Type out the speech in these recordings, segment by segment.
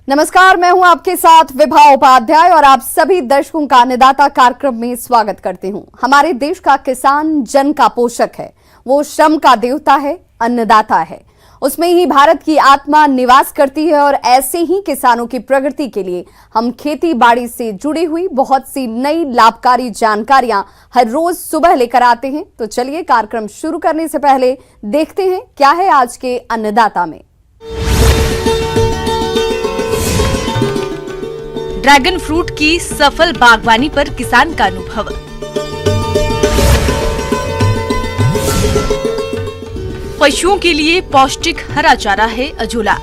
नमस्कार, मैं हूं आपके साथ विभा उपाध्याय और आप सभी दर्शकों का अन्नदाता कार्यक्रम में स्वागत करती हूं। हमारे देश का किसान जन का पोषक है, वो श्रम का देवता है, अन्नदाता है। उसमें ही भारत की आत्मा निवास करती है और ऐसे ही किसानों की प्रगति के लिए हम खेती बाड़ी से जुड़ी हुई बहुत सी नई लाभकारी जानकारियां हर रोज सुबह लेकर आते हैं। तो चलिए कार्यक्रम शुरू करने से पहले देखते हैं क्या है आज के अन्नदाता में। ड्रैगन फ्रूट की सफल बागवानी पर किसान का अनुभव। पशुओं के लिए पौष्टिक हरा चारा है अजूला।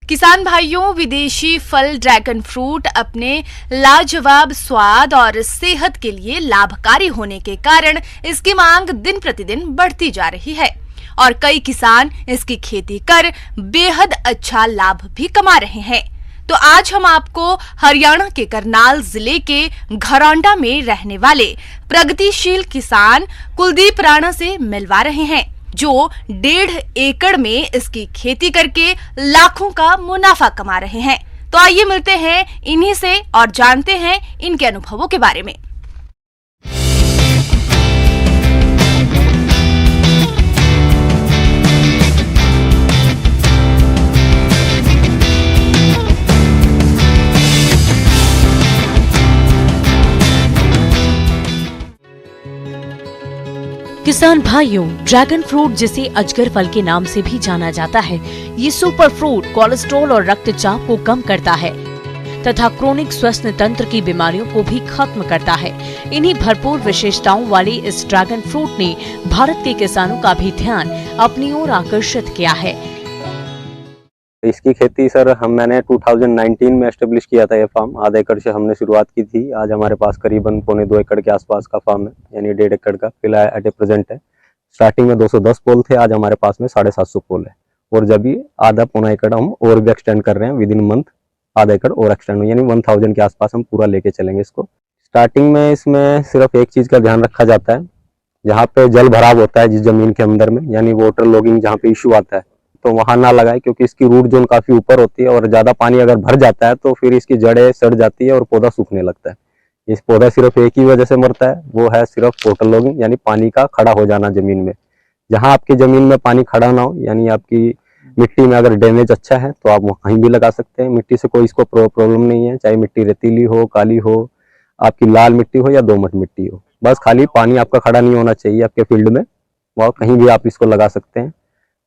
किसान भाइयों, विदेशी फल ड्रैगन फ्रूट अपने लाजवाब स्वाद और सेहत के लिए लाभकारी होने के कारण इसकी मांग दिन प्रतिदिन बढ़ती जा रही है और कई किसान इसकी खेती कर बेहद अच्छा लाभ भी कमा रहे हैं। तो आज हम आपको हरियाणा के करनाल जिले के घरौंडा में रहने वाले प्रगतिशील किसान कुलदीप राणा से मिलवा रहे हैं, जो 1.5 एकड़ में इसकी खेती करके लाखों का मुनाफा कमा रहे हैं। तो आइए मिलते हैं इन्हीं से और जानते हैं इनके अनुभवों के बारे में। किसान भाइयों, ड्रैगन फ्रूट जिसे अजगर फल के नाम से भी जाना जाता है, ये सुपर फ्रूट कोलेस्ट्रॉल और रक्तचाप को कम करता है तथा क्रोनिक श्वसन तंत्र की बीमारियों को भी खत्म करता है। इन्हीं भरपूर विशेषताओं वाले इस ड्रैगन फ्रूट ने भारत के किसानों का भी ध्यान अपनी ओर आकर्षित किया है। इसकी खेती सर मैंने 2019 में एस्टेब्लिश किया था। ये फार्म आधा एकड़ से हमने शुरुआत की थी। आज हमारे पास करीबन 1.25 एकड़ के आसपास का फार्म है, यानी 1.5 एकड़ का फिलहाल एट ए प्रेजेंट है। स्टार्टिंग में 210 पोल थे, आज हमारे पास में 750 पोल है और जब भी आधा पौना एकड़ हम और भी एक्सटेंड कर रहे हैं। विद इन मंथ आधा एकड़ और एक्सटेंड, यानी 1000 के आसपास हम पूरा लेके चलेंगे इसको। स्टार्टिंग में इसमें सिर्फ एक चीज का ध्यान रखा जाता है, जहाँ पे जल भराव होता है जिस जमीन के अंदर में, यानी वाटर लॉगिंग जहाँ पे इशू आता है तो वहां ना लगाए, क्योंकि इसकी रूट जोन काफी ऊपर होती है और ज्यादा पानी अगर भर जाता है तो फिर इसकी जड़ें सड़ जाती है और पौधा सूखने लगता है। इस पौधा सिर्फ एक ही वजह से मरता है, वो है सिर्फ वाटर लॉगिंग, यानी पानी का खड़ा हो जाना जमीन में। जहां आपकी जमीन में पानी खड़ा ना हो, यानी आपकी मिट्टी में अगर ड्रेनेज अच्छा है तो आप कहीं भी लगा सकते हैं। मिट्टी से कोई इसको प्रॉब्लम नहीं है, चाहे मिट्टी रेतीली हो, काली हो, आपकी लाल मिट्टी हो या दोमट मिट्टी हो, बस खाली पानी आपका खड़ा नहीं होना चाहिए आपके फील्ड में, वह कहीं भी आप इसको लगा सकते हैं।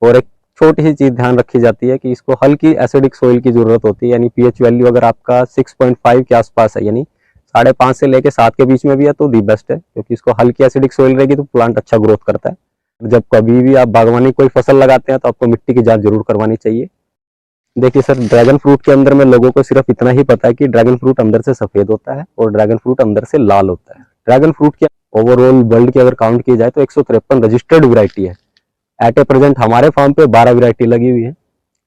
और एक छोटी सी चीज ध्यान रखी जाती है कि इसको हल्की एसिडिक सोइल की जरूरत होती है, यानी पीएच वैल्यू अगर आपका 6.5 के आसपास है, यानी 5.5 से लेके 7 के बीच में भी है तो दी बेस्ट है, क्योंकि इसको हल्की एसिडिक सोइल रहेगी तो प्लांट अच्छा ग्रोथ करता है। जब कभी भी आप बागवानी कोई फसल लगाते हैं तो आपको मिट्टी की जांच जरूर करवानी चाहिए। देखिए सर, ड्रैगन फ्रूट के अंदर में लोगों को सिर्फ इतना ही पता है कि ड्रैगन फ्रूट अंदर से सफेद होता है और ड्रैगन फ्रूट अंदर से लाल होता है। ड्रैगन फ्रूट के ओवरऑल वर्ल्ड की अगर काउंट की जाए तो 153 रजिस्टर्ड वैरायटी है। एट ए प्रेजेंट हमारे फार्म पे 12 वैरायटी लगी हुई है,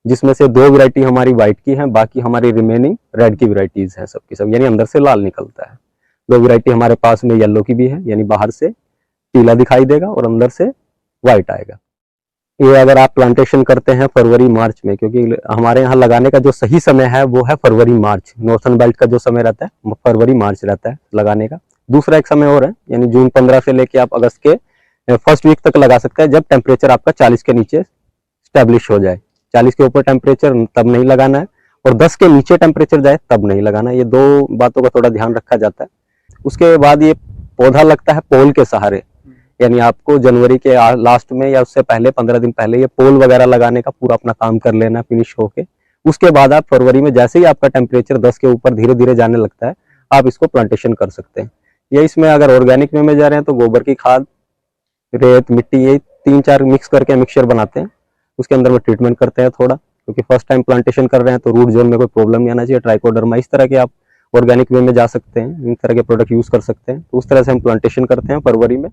जिसमें से 2 वैरायटी हमारी व्हाइट की है, बाकी हमारी रिमेनिंग रेड की वैरायटीज है सबकी सब, यानी अंदर से लाल निकलता है। 2 वैरायटी हमारे पास में येलो की भी है, यानी बाहर से पीला दिखाई देगा और अंदर से व्हाइट आएगा। ये अगर आप प्लांटेशन करते हैं फरवरी मार्च में, क्योंकि हमारे यहाँ लगाने का जो सही समय है वो है फरवरी मार्च। नॉर्थन बेल्ट का जो समय रहता है फरवरी मार्च रहता है लगाने का। दूसरा एक समय और है, यानी जून 15 से लेके आप अगस्त के फर्स्ट वीक तक लगा सकते हैं, जब टेम्परेचर आपका 40 के नीचे स्टैब्लिश हो जाए। 40 के ऊपर टेम्परेचर तब नहीं लगाना है और 10 के नीचे टेम्परेचर जाए तब नहीं लगाना है। ये 2 बातों का थोड़ा ध्यान रखा जाता है। उसके बाद ये पौधा लगता है पोल के सहारे, यानी आपको जनवरी के लास्ट में या उससे पहले 15 दिन पहले ये पोल वगैरह लगाने का पूरा अपना काम कर लेना फिनिश होके। उसके बाद आप फरवरी में जैसे ही आपका टेम्परेचर 10 के ऊपर धीरे धीरे जाने लगता है, आप इसको प्लांटेशन कर सकते हैं। ये इसमें अगर ऑर्गेनिक में जा रहे हैं तो गोबर की खाद, रेत, मिट्टी, ये 3-4 मिक्स करके मिक्सचर बनाते हैं। उसके अंदर में ट्रीटमेंट करते हैं थोड़ा, क्योंकि फर्स्ट टाइम प्लांटेशन कर रहे हैं तो रूट जोन में कोई प्रॉब्लम नहीं आना चाहिए। ट्राइकोडर्मा इस तरह के आप ऑर्गेनिक वे में जा सकते हैं, इन तरह के प्रोडक्ट यूज कर सकते हैं। तो उस तरह से हम प्लांटेशन करते हैं फरवरी में।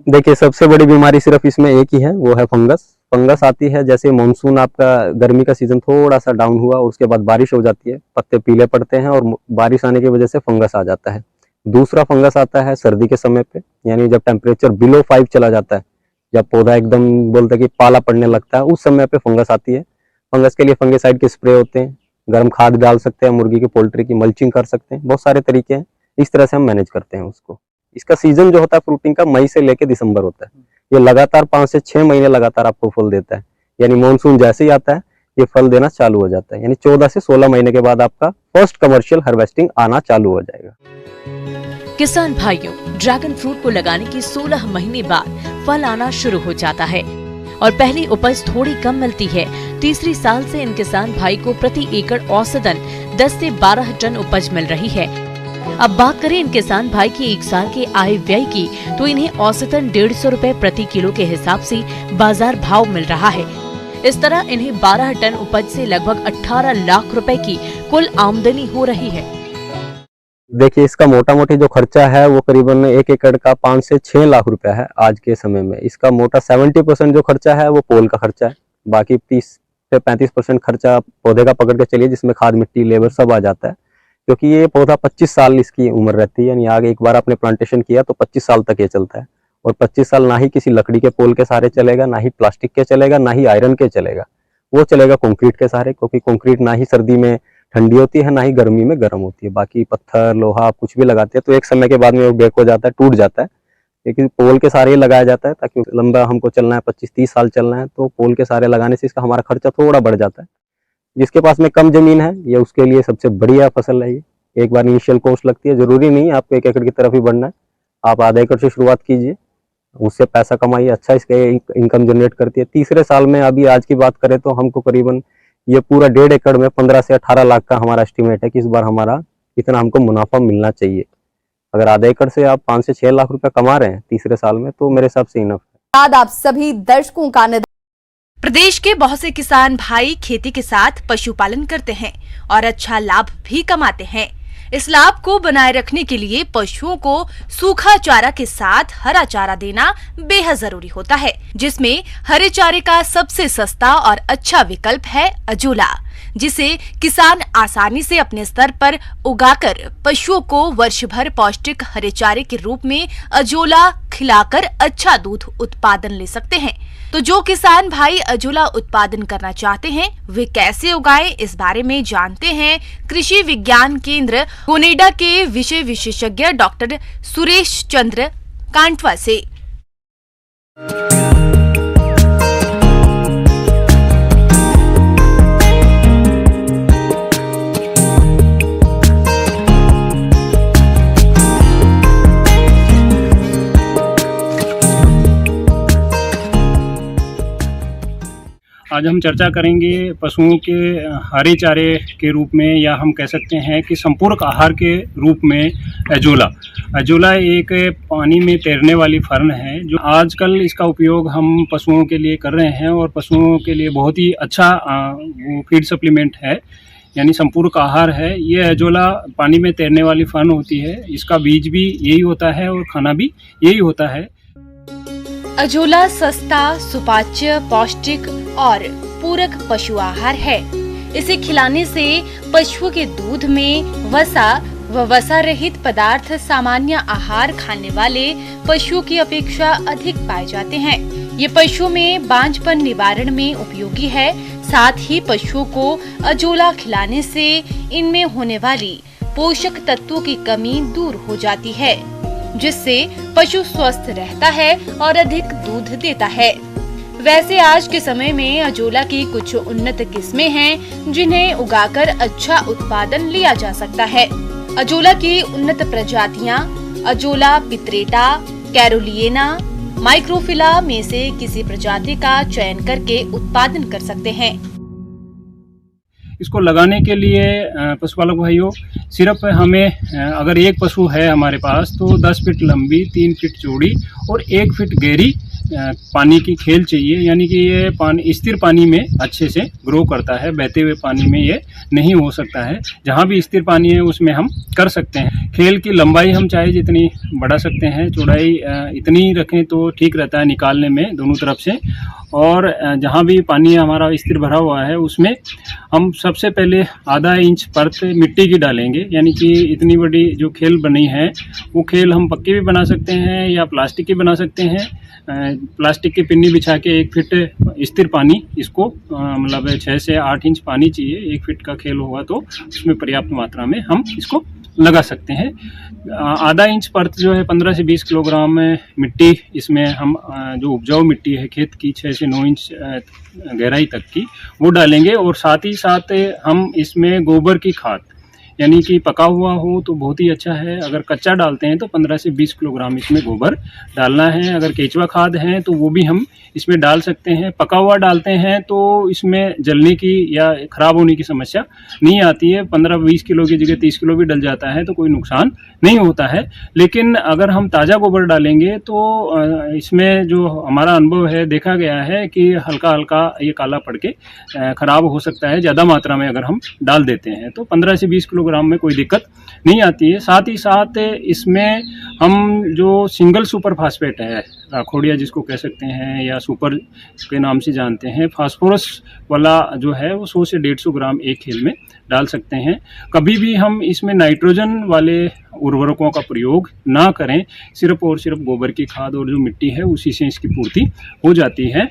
देखिए सबसे बड़ी बीमारी सिर्फ इसमें एक ही है, वो है फंगस। फंगस आती है जैसे मानसून आपका गर्मी का सीजन थोड़ा सा डाउन हुआ, उसके बाद बारिश हो जाती है, पत्ते पीले पड़ते हैं और बारिश आने की वजह से फंगस आ जाता है। दूसरा फंगस आता है सर्दी के समय पे, यानी जब टेम्परेचर बिलो 5 चला जाता है, जब पौधा एकदम बोलते हैं कि पाला पड़ने लगता है, उस समय पे फंगस आती है। फंगस के लिए फंगिसाइड के स्प्रे होते हैं, गर्म खाद डाल सकते हैं, मुर्गी की पोल्ट्री की मल्चिंग कर सकते हैं, बहुत सारे तरीके हैं। इस तरह से हम मैनेज करते हैं उसको। इसका सीजन जो होता है फ्रूटिंग का मई से लेके दिसंबर होता है। ये लगातार 5 से 6 महीने लगातार आपको फल देता है, यानी मानसून जैसे ही आता है ये फल देना चालू हो जाता है, यानी 14 से 16 महीने के बाद आपका फर्स्ट कमर्शियल हार्वेस्टिंग आना चालू हो जाएगा। किसान भाइयों, ड्रैगन फ्रूट को लगाने के 16 महीने बाद फल आना शुरू हो जाता है और पहली उपज थोड़ी कम मिलती है। तीसरी साल से इन किसान भाई को प्रति एकड़ औसतन 10 से 12 टन उपज मिल रही है। अब बात करें इन किसान भाई की एक साल के आय व्यय की, तो इन्हें औसतन 150 रुपए प्रति किलो के हिसाब से बाजार भाव मिल रहा है। इस तरह इन्हें 12 टन उपज से लगभग 18 लाख रुपए की कुल आमदनी हो रही है। देखिए, इसका मोटा मोटी जो खर्चा है वो करीबन 1 एकड़ का 5 से 6 लाख रुपया है आज के समय में। इसका मोटा 70% जो खर्चा है वो पोल का खर्चा है, बाकी 30 से 35% खर्चा पौधे का पकड़ के चलिए, जिसमें खाद मिट्टी लेबर सब आ जाता है। क्योंकि ये पौधा 25 साल इसकी उम्र रहती है, यानी आगे एक बार आपने प्लांटेशन किया तो 25 साल तक ये चलता है। और 25 साल ना ही किसी लकड़ी के पोल के सहारे चलेगा, ना ही प्लास्टिक के चलेगा, ना ही आयरन के चलेगा, वो चलेगा कंक्रीट के सहारे। क्योंकि कंक्रीट ना ही सर्दी में ठंडी होती है, ना ही गर्मी में गर्म होती है। बाकी पत्थर लोहा आप कुछ भी लगाते हैं तो एक समय के बाद में वो ब्रेक हो जाता है, टूट जाता है। लेकिन पोल के सहारे लगाया जाता है ताकि लंबा हमको चलना है, 25-30 साल चलना है, तो पोल के सहारे लगाने से इसका हमारा खर्चा थोड़ा बढ़ जाता है। जिसके पास में कम जमीन है ये उसके लिए सबसे बढ़िया फसल है। ये एक बार इनिशियल कॉस्ट लगती है, जरूरी नहीं आपको 1 एकड़ की तरफ ही बढ़ना है, आप आधा एकड़ से शुरुआत कीजिए, उससे पैसा कमाइए, अच्छा इसके इनकम जनरेट करती है। तीसरे साल में अभी आज की बात करें तो हमको करीबन ये पूरा 1.5 एकड़ में 15 से 18 लाख का हमारा एस्टिमेट है कि इस बार हमारा इतना हमको मुनाफा मिलना चाहिए। अगर आधा एकड़ से आप 5 से 6 लाख रुपया कमा रहे हैं तीसरे साल में, तो मेरे हिसाब से इनफ है। बाद आप सभी दर्शकों का प्रदेश के बहुत से किसान भाई खेती के साथ पशुपालन करते हैं और अच्छा लाभ भी कमाते हैं। इस लाभ को बनाए रखने के लिए पशुओं को सूखा चारा के साथ हरा चारा देना बेहद जरूरी होता है, जिसमें हरे चारे का सबसे सस्ता और अच्छा विकल्प है अजोला, जिसे किसान आसानी से अपने स्तर पर उगाकर पशुओं को वर्ष भर पौष्टिक हरे चारे के रूप में अजोला खिलाकर अच्छा दूध उत्पादन ले सकते हैं। तो जो किसान भाई अजोला उत्पादन करना चाहते हैं वे कैसे उगाएं, इस बारे में जानते हैं कृषि विज्ञान केंद्र कोनेडा के विषय विशेषज्ञ डॉक्टर सुरेश चंद्र कांटवा से। आज हम चर्चा करेंगे पशुओं के हरे चारे के रूप में, या हम कह सकते हैं कि संपूरक आहार के रूप में अजोला। अजोला एक पानी में तैरने वाली फर्न है जो आजकल इसका उपयोग हम पशुओं के लिए कर रहे हैं और पशुओं के लिए बहुत ही अच्छा वो फीड सप्लीमेंट है, यानी संपूरक आहार है। ये अजोला पानी में तैरने वाली फर्न होती है, इसका बीज भी यही होता है और खाना भी यही होता है। अजोला सस्ता, सुपाच्य, पौष्टिक और पूरक पशु आहार है। इसे खिलाने से पशुओं के दूध में वसा व वसा रहित पदार्थ सामान्य आहार खाने वाले पशुओं की अपेक्षा अधिक पाए जाते हैं। ये पशुओं में बांझपन निवारण में उपयोगी है। साथ ही पशुओं को अजोला खिलाने से इनमें होने वाली पोषक तत्वों की कमी दूर हो जाती है, जिससे पशु स्वस्थ रहता है और अधिक दूध देता है। वैसे आज के समय में अजोला की कुछ उन्नत किस्में हैं जिन्हें उगाकर अच्छा उत्पादन लिया जा सकता है। अजोला की उन्नत प्रजातियां अजोला पित्रेटा, कैरोलिना, माइक्रोफिला में से किसी प्रजाति का चयन करके उत्पादन कर सकते हैं। इसको लगाने के लिए पशुपालक भाइयों सिर्फ हमें अगर एक पशु है हमारे पास तो 10 फीट लंबी, 3 फीट चौड़ी और 1 फीट गहरी पानी की खेल चाहिए, यानी कि ये पानी स्थिर पानी में अच्छे से ग्रो करता है, बहते हुए पानी में ये नहीं हो सकता है। जहाँ भी स्थिर पानी है उसमें हम कर सकते हैं। खेल की लंबाई हम चाहे जितनी बढ़ा सकते हैं, चौड़ाई इतनी रखें तो ठीक रहता है निकालने में दोनों तरफ से। और जहाँ भी पानी हमारा स्थिर भरा हुआ है उसमें हम सबसे पहले आधा इंच परत मिट्टी की डालेंगे, यानी कि इतनी बड़ी जो खेल बनी है वो खेल हम पक्की भी बना सकते हैं या प्लास्टिक की बना सकते हैं। प्लास्टिक की पिन्नी बिछा के 1 फीट स्थिर पानी इसको मतलब 6 से 8 इंच पानी चाहिए। 1 फीट का खेल होगा तो उसमें पर्याप्त मात्रा में हम इसको लगा सकते हैं। आधा इंच परत जो है 15 से 20 किलोग्राम मिट्टी इसमें हम जो उपजाऊ मिट्टी है खेत की 6 से 9 इंच गहराई तक की वो डालेंगे। और साथ ही साथ हम इसमें गोबर की खाद, यानी कि पका हुआ हो तो बहुत ही अच्छा है, अगर कच्चा डालते हैं तो 15 से 20 किलोग्राम इसमें गोबर डालना है। अगर केचुआ खाद है तो वो भी हम इसमें डाल सकते हैं। पका हुआ डालते हैं तो इसमें जलने की या ख़राब होने की समस्या नहीं आती है। 15-20 किलो की जगह 30 किलो भी डल जाता है तो कोई नुकसान नहीं होता है। लेकिन अगर हम ताज़ा गोबर डालेंगे तो इसमें जो हमारा अनुभव है देखा गया है कि हल्का हल्का ये काला पड़ के ख़राब हो सकता है। ज़्यादा मात्रा में अगर हम डाल देते हैं तो 15 से 20 किलोग्राम में कोई दिक्कत नहीं आती है। साथ ही साथ इसमें हम जो सिंगल सुपर फास्फेट है, राखोड़िया जिसको कह सकते हैं या सुपर के नाम से जानते हैं, फास्फोरस वाला जो है वो 100 से 150 ग्राम एक खेल में डाल सकते हैं। कभी भी हम इसमें नाइट्रोजन वाले उर्वरकों का प्रयोग ना करें, सिर्फ और सिर्फ गोबर की खाद और जो मिट्टी है उसी से इसकी पूर्ति हो जाती है।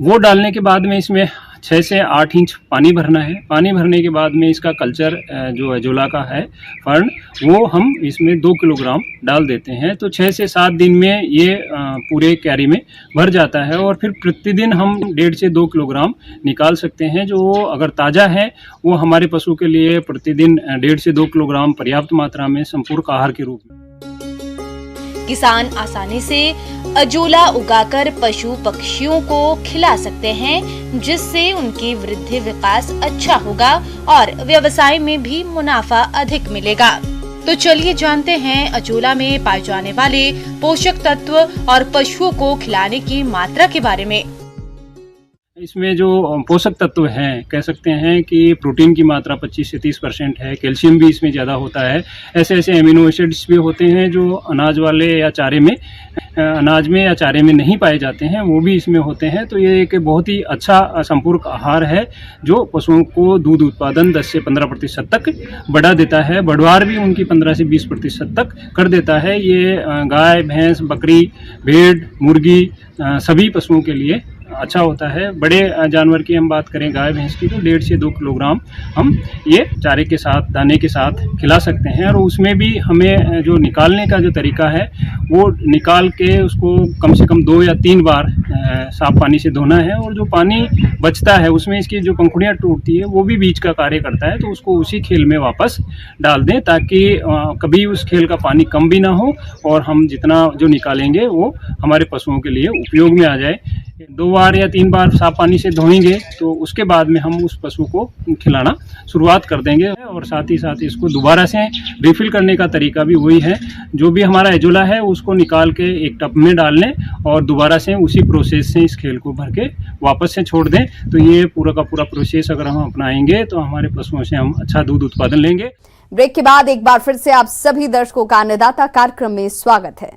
वो डालने के बाद में इसमें 6 से 8 इंच पानी भरना है। पानी भरने के बाद में इसका कल्चर जो एजोला का है फर्न, वो हम इसमें 2 किलोग्राम डाल देते हैं। तो 6 से 7 दिन में ये पूरे क्यारी में भर जाता है और फिर प्रतिदिन हम 1.5 से 2 किलोग्राम निकाल सकते हैं। जो अगर ताज़ा है वो हमारे पशु के लिए प्रतिदिन 1.5 से 2 किलोग्राम पर्याप्त मात्रा में संपूरक आहार के रूप में। किसान आसानी से अजोला उगाकर पशु पक्षियों को खिला सकते हैं, जिससे उनकी वृद्धि विकास अच्छा होगा और व्यवसाय में भी मुनाफा अधिक मिलेगा। तो चलिए जानते हैं अजोला में पाए जाने वाले पोषक तत्व और पशुओं को खिलाने की मात्रा के बारे में। इसमें जो पोषक तत्व हैं, कह सकते हैं कि प्रोटीन की मात्रा 25 से 30% है। कैल्शियम भी इसमें ज़्यादा होता है। ऐसे ऐसे एमिनो एसिड्स भी होते हैं जो अनाज वाले या चारे में अनाज में या चारे में नहीं पाए जाते हैं, वो भी इसमें होते हैं। तो ये एक बहुत ही अच्छा संपूरक आहार है जो पशुओं को दूध उत्पादन 10 से 15% तक बढ़ा देता है। बढ़वार भी उनकी 15 से 20% तक कर देता है। ये गाय, भैंस, बकरी, भेड़, मुर्गी सभी पशुओं के लिए अच्छा होता है। बड़े जानवर की हम बात करें गाय भैंस की तो 1.5 से 2 किलोग्राम हम ये चारे के साथ, दाने के साथ खिला सकते हैं। और उसमें भी हमें जो निकालने का जो तरीका है वो निकाल के उसको कम से कम 2 या 3 बार साफ पानी से धोना है। और जो पानी बचता है उसमें इसकी जो पंखुड़ियाँ टूटती है वो भी बीज का कार्य करता है, तो उसको उसी खेल में वापस डाल दें ताकि कभी उस खेल का पानी कम भी ना हो और हम जितना जो निकालेंगे वो हमारे पशुओं के लिए उपयोग में आ जाए। 2 बार या 3 बार साफ पानी से धोएंगे तो उसके बाद में हम उस पशु को खिलाना शुरुआत कर देंगे। और साथ ही साथ इसको दोबारा से रिफिल करने का तरीका भी वही है। जो भी हमारा एजोला है उसको निकाल के एक टब में डाल लें और दोबारा से उसी प्रोसेस से इस खेल को भर के वापस से छोड़ दें। तो ये पूरा का पूरा प्रोसेस अगर हम अपनाएंगे तो हमारे पशुओं से हम अच्छा दूध उत्पादन लेंगे। ब्रेक के बाद एक बार फिर से आप सभी दर्शकों का अन्नदाता कार्यक्रम में स्वागत है।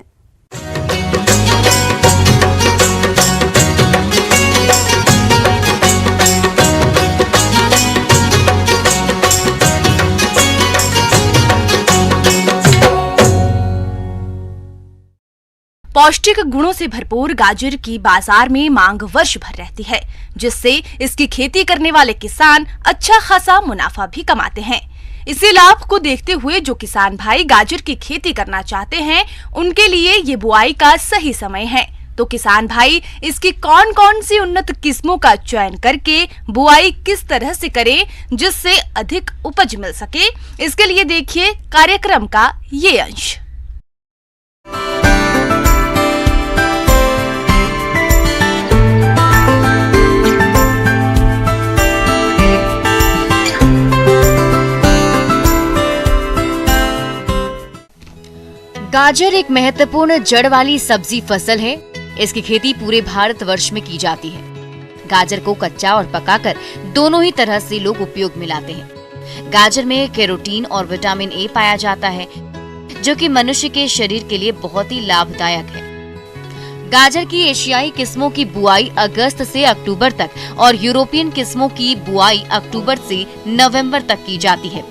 पौष्टिक गुणों से भरपूर गाजर की बाजार में मांग वर्ष भर रहती है, जिससे इसकी खेती करने वाले किसान अच्छा खासा मुनाफा भी कमाते हैं। इसी लाभ को देखते हुए जो किसान भाई गाजर की खेती करना चाहते हैं उनके लिए ये बुआई का सही समय है। तो किसान भाई इसकी कौन कौन सी उन्नत किस्मों का चयन करके बुआई किस तरह से करें जिससे अधिक उपज मिल सके, इसके लिए देखिए कार्यक्रम का ये अंश। गाजर एक महत्वपूर्ण जड़ वाली सब्जी फसल है इसकी खेती पूरे भारतवर्ष में की जाती है। गाजर को कच्चा और पकाकर दोनों ही तरह से लोग उपयोग में लाते हैं। गाजर में कैरोटीन और विटामिन ए पाया जाता है, जो कि मनुष्य के शरीर के लिए बहुत ही लाभदायक है। गाजर की एशियाई किस्मों की बुआई अगस्त से अक्टूबर तक और यूरोपियन किस्मों की बुआई अक्टूबर से नवंबर तक की जाती है।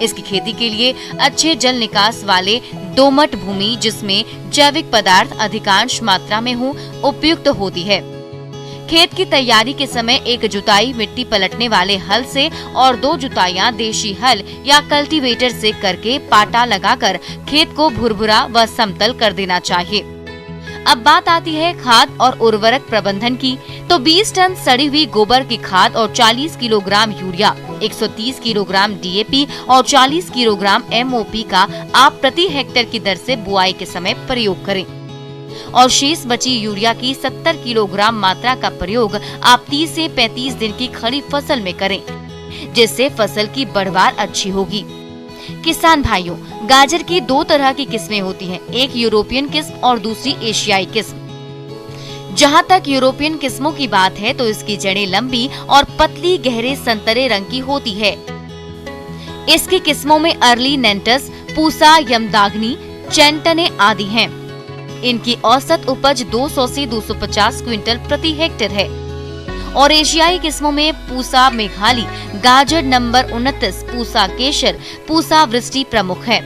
इसकी खेती के लिए अच्छे जल निकास वाले दोमट भूमि, जिसमें जैविक पदार्थ अधिकांश मात्रा में हो, उपयुक्त होती है। खेत की तैयारी के समय एक जुताई मिट्टी पलटने वाले हल से और 2 जुताइयां देशी हल या कल्टीवेटर से करके पाटा लगाकर खेत को भुरभुरा व समतल कर देना चाहिए। अब बात आती है खाद और उर्वरक प्रबंधन की, तो 20 टन सड़ी हुई गोबर की खाद और 40 किलोग्राम यूरिया, 130 किलोग्राम डीएपी और 40 किलोग्राम एमओपी का आप प्रति हेक्टेयर की दर से बुआई के समय प्रयोग करें और शेष बची यूरिया की 70 किलोग्राम मात्रा का प्रयोग आप 30 से 35 दिन की खड़ी फसल में करें, जिससे फसल की बढ़वार अच्छी होगी। किसान भाइयों, गाजर की 2 तरह की किस्में होती हैं, एक यूरोपियन किस्म और दूसरी एशियाई किस्म। जहां तक यूरोपियन किस्मों की बात है तो इसकी जड़ें लंबी और पतली गहरे संतरे रंग की होती है। इसकी किस्मों में अर्ली नेंटस, पूसा यमदाग्नि, चैंटने आदि हैं। इनकी औसत उपज 200 से 250 क्विंटल प्रति हेक्टेयर है और एशियाई किस्मों में पूसा मेघाली, गाजर नंबर 29, पूसा केशर, पूसा वृष्टि प्रमुख है।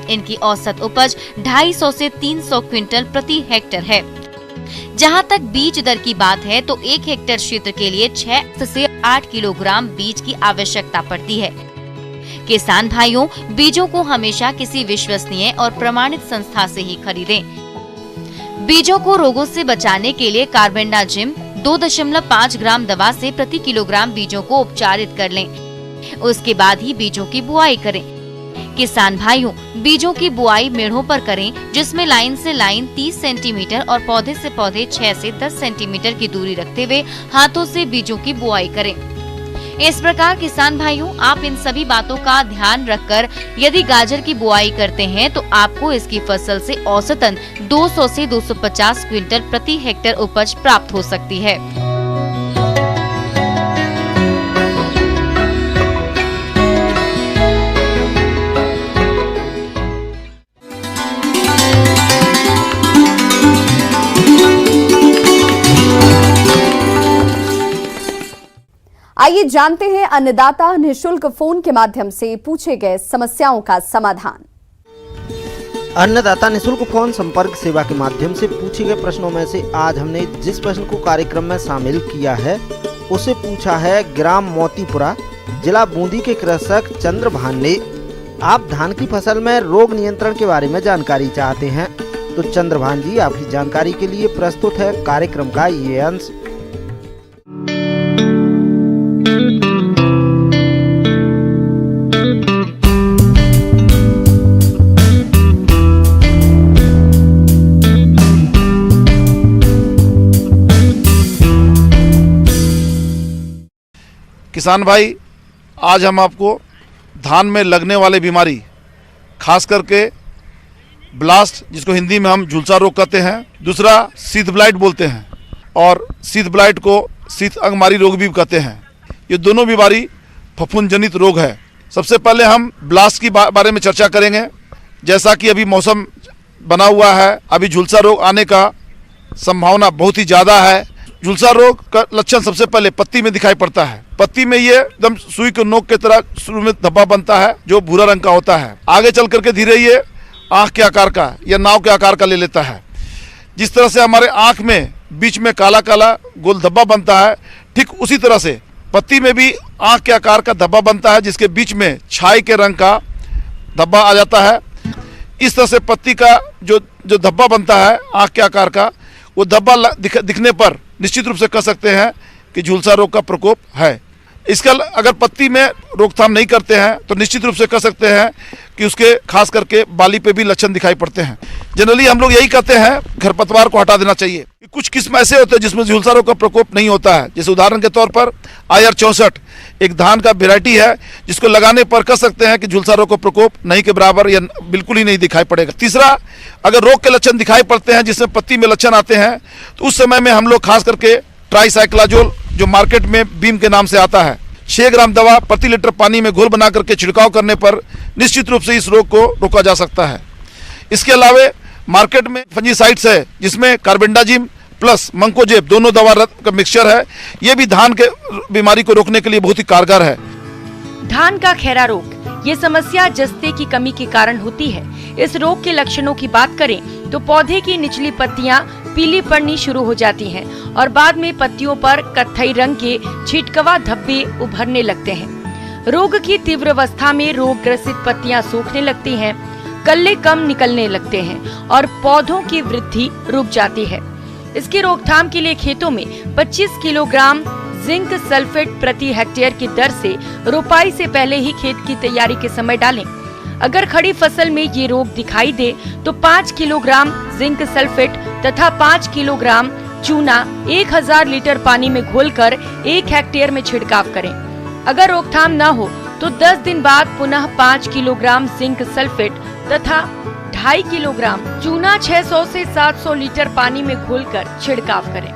इनकी औसत उपज 250 से 300 क्विंटल प्रति हेक्टेयर है। जहां तक बीज दर की बात है तो 1 हेक्टेयर क्षेत्र के लिए 6 से 8 किलोग्राम बीज की आवश्यकता पड़ती है। किसान भाइयों, बीजों को हमेशा किसी विश्वसनीय और प्रमाणित संस्था से ही खरीदें। बीजों को रोगों से बचाने के लिए कार्बेंडाजिम 2.5 ग्राम दवा से प्रति किलोग्राम बीजों को उपचारित कर लें। उसके बाद ही बीजों की बुआई करें। किसान भाइयों, बीजों की बुआई मेढ़ों पर करें, जिसमें लाइन से लाइन 30 सेंटीमीटर और पौधे से पौधे 6 से 10 सेंटीमीटर की दूरी रखते हुए हाथों से बीजों की बुआई करें। इस प्रकार किसान भाइयों, आप इन सभी बातों का ध्यान रखकर यदि गाजर की बुआई करते हैं तो आपको इसकी फसल से औसतन 200 से 250 क्विंटल प्रति हेक्टेयर उपज प्राप्त हो सकती है। आइए जानते हैं अन्नदाता निःशुल्क फोन के माध्यम से पूछे गए समस्याओं का समाधान। अन्नदाता निःशुल्क फोन संपर्क सेवा के माध्यम से पूछे गए प्रश्नों में से आज हमने जिस प्रश्न को कार्यक्रम में शामिल किया है उसे पूछा है ग्राम मोतीपुरा, जिला बूंदी के कृषक चंद्रभान ने। आप धान की फसल में रोग नियंत्रण के बारे में जानकारी चाहते हैं तो चंद्रभान जी, आपकी जानकारी के लिए प्रस्तुत है कार्यक्रम का ये अंश। किसान भाई, आज हम आपको धान में लगने वाले बीमारी, खास करके ब्लास्ट, जिसको हिंदी में हम झुलसा रोग कहते हैं, दूसरा शीत ब्लाइट बोलते हैं और शीत ब्लाइट को शीत अंगमारी रोग भी कहते हैं। ये दोनों बीमारी फफूंद जनित रोग है। सबसे पहले हम ब्लास्ट की बारे में चर्चा करेंगे। जैसा कि अभी मौसम बना हुआ है, अभी झुलसा रोग आने का संभावना बहुत ही ज़्यादा है। झुलसा रोग का लक्षण सबसे पहले पत्ती में दिखाई पड़ता है। पत्ती में ये एकदम सुई के नोक की तरह शुरू में धब्बा बनता है जो भूरा रंग का होता है। आगे चल करके धीरे ये आँख के आकार का या नाव के आकार का ले लेता है। जिस तरह से हमारे आँख में बीच में काला काला गोल धब्बा बनता है, ठीक उसी तरह से पत्ती में भी आँख के आकार का धब्बा बनता है, जिसके बीच में छाई के रंग का धब्बा आ जाता है। इस तरह से पत्ती का जो धब्बा बनता है आँख के आकार का, वो धब्बा दिखने पर निश्चित रूप से कह सकते हैं कि झुलसा रोग का प्रकोप है। इसका अगर पत्ती में रोकथाम नहीं करते हैं तो निश्चित रूप से कह सकते हैं कि उसके खास करके बाली पे भी लक्षण दिखाई पड़ते हैं। जनरली हम लोग यही कहते हैं खरपतवार को हटा देना चाहिए। कुछ किस्म ऐसे होते हैं जिसमें झुलसा रोग का प्रकोप नहीं होता है, जैसे उदाहरण के तौर पर IR 64 एक धान का वेराइटी है जिसको लगाने पर कह सकते हैं कि झुलसा रोग का प्रकोप नहीं के बराबर या बिल्कुल ही नहीं दिखाई पड़ेगा। तीसरा, अगर रोग के लक्षण दिखाई पड़ते हैं जिसमें पत्ती में लक्षण आते हैं तो उस समय में हम लोग खास करके ट्राइसाइक्लाजोल जो मार्केट में बीम के नाम से आता है 6 ग्राम दवा प्रति लीटर पानी में घोल बना करके छिड़काव करने पर निश्चित रूप से इस रोग को रोका जा सकता है। इसके अलावा मार्केट में फंजीसाइड्स है जिसमें कार्बेंडाजिम प्लस मंकोजेब दोनों दवा का मिक्सचर है, ये भी धान के बीमारी को रोकने के लिए बहुत ही कारगर है। धान का खैरा रोग ये समस्या जस्ते की कमी के कारण होती है। इस रोग के लक्षणों की बात करें तो पौधे की निचली पत्तियां पीली पड़नी शुरू हो जाती हैं और बाद में पत्तियों पर कत्थई रंग के छिटकवा धब्बे उभरने लगते हैं। रोग की तीव्र अवस्था में रोग ग्रसित पत्तियां सूखने लगती हैं, कल्ले कम निकलने लगते हैं और पौधों की वृद्धि रुक जाती है। इसकी रोकथाम के लिए खेतों में 25 किलोग्राम जिंक सल्फेट प्रति हेक्टेयर की दर से रोपाई से पहले ही खेत की तैयारी के समय डालें। अगर खड़ी फसल में ये रोग दिखाई दे तो 5 किलोग्राम जिंक सल्फेट तथा 5 किलोग्राम चूना 1000 लीटर पानी में घोलकर 1 हेक्टेयर में छिड़काव करें। अगर रोकथाम न हो तो 10 दिन बाद पुनः 5 किलोग्राम जिंक सल्फेट तथा 2.5 किलोग्राम चूना 600 से 700 लीटर पानी में घोलकर छिड़काव करें।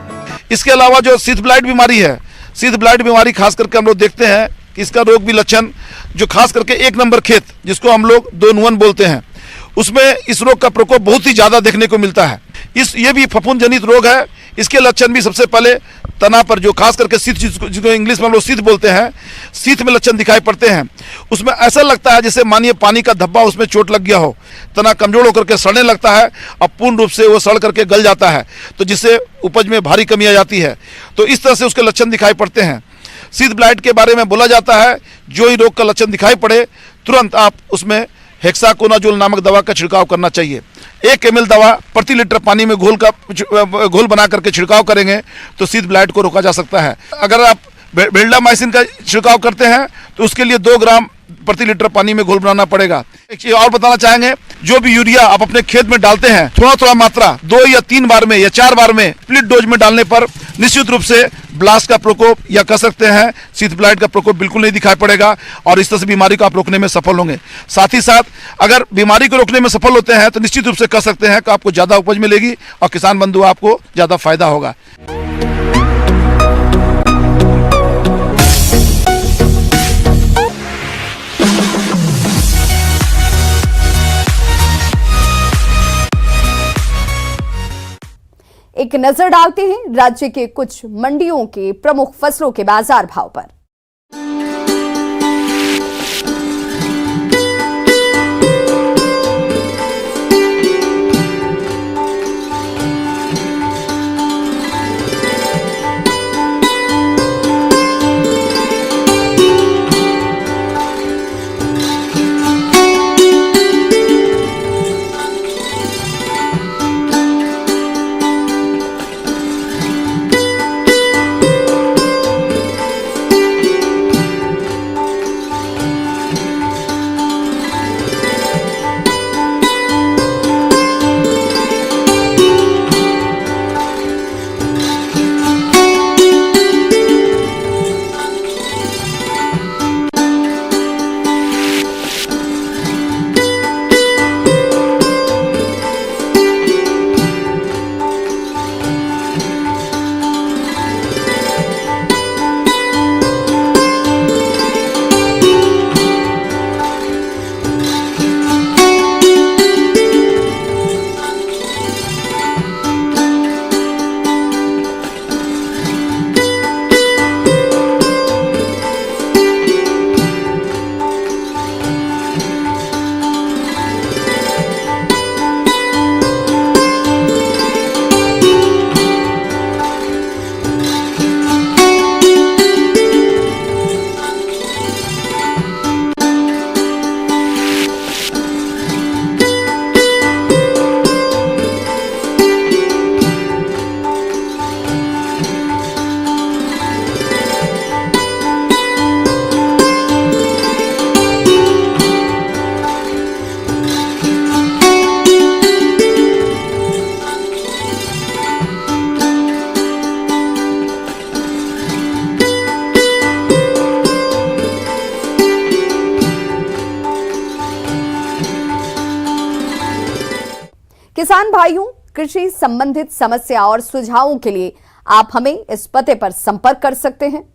इसके अलावा जो सीथ ब्लाइट बीमारी है, सीथ ब्लाइट बीमारी खास करके हम लोग देखते हैं कि इसका रोग भी लक्षण जो खास करके 1 नंबर खेत जिसको हम लोग 2N1 बोलते हैं उसमें इस रोग का प्रकोप बहुत ही ज्यादा देखने को मिलता है। ये भी फफूंद जनित रोग है। इसके लक्षण भी सबसे पहले तना पर जो खास करके सीथ जिसको इंग्लिश में हम लोग सीथ बोलते हैं, सीथ में लक्षण दिखाई पड़ते हैं। उसमें ऐसा लगता है जैसे मानिए पानी का धब्बा उसमें चोट लग गया हो, तना कमजोर होकर के सड़ने लगता है और पूर्ण रूप से वो सड़ करके गल जाता है, तो जिससे उपज में भारी कमी आ जाती है। तो इस तरह से उसके लक्षण दिखाई पड़ते हैं। सीथ ब्लाइट के बारे में बोला जाता है जो ही रोग का लक्षण दिखाई पड़े तुरंत आप उसमें हेक्साकोनाजोल नामक दवा का छिड़काव करना चाहिए। 1 ml दवा प्रति लीटर पानी में घोल बना करके छिड़काव करेंगे तो सीथ ब्लाइट को रोका जा सकता है। अगर आप बेल्डामाइसिन का छिड़काव करते हैं तो उसके लिए 2 ग्राम प्रति लीटर पानी में घोल बनाना पड़ेगा। एक चीज और बताना चाहेंगे, जो भी यूरिया आप अपने खेत में डालते हैं थोड़ा थोड़ा मात्रा 2 या 3 बार में या 4 बार में स्प्लिट डोज में डालने पर निश्चित रूप से ब्लास्ट का प्रकोप या कह सकते हैं सीथ ब्लाइट का प्रकोप बिल्कुल नहीं दिखाई पड़ेगा और इस तरह से बीमारी को आप रोकने में सफल होंगे। साथ ही साथ अगर बीमारी को रोकने में सफल होते हैं तो निश्चित रूप से कह सकते हैं कि आपको ज्यादा उपज मिलेगी और किसान बंधु आपको ज्यादा फायदा होगा। एक नजर डालते हैं राज्य के कुछ मंडियों के प्रमुख फसलों के बाजार भाव पर। किसान भाइयों, कृषि संबंधित समस्या और सुझावों के लिए आप हमें इस पते पर संपर्क कर सकते हैं।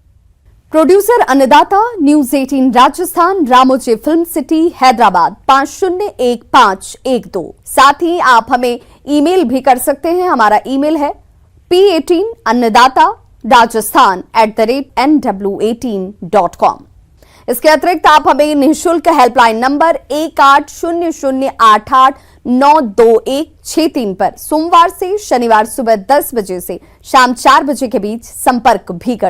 प्रोड्यूसर अन्नदाता, news 18 Rajasthan, Ramoji film city, Hyderabad 501512। साथ ही आप हमें ईमेल भी कर सकते हैं। हमारा ईमेल है p18annadaata@nw18.com। इसके अतिरिक्त आप हमें निःशुल्क हेल्पलाइन नंबर 180088922163 पर सोमवार से शनिवार सुबह 10 बजे से शाम 4 बजे के बीच संपर्क भी कर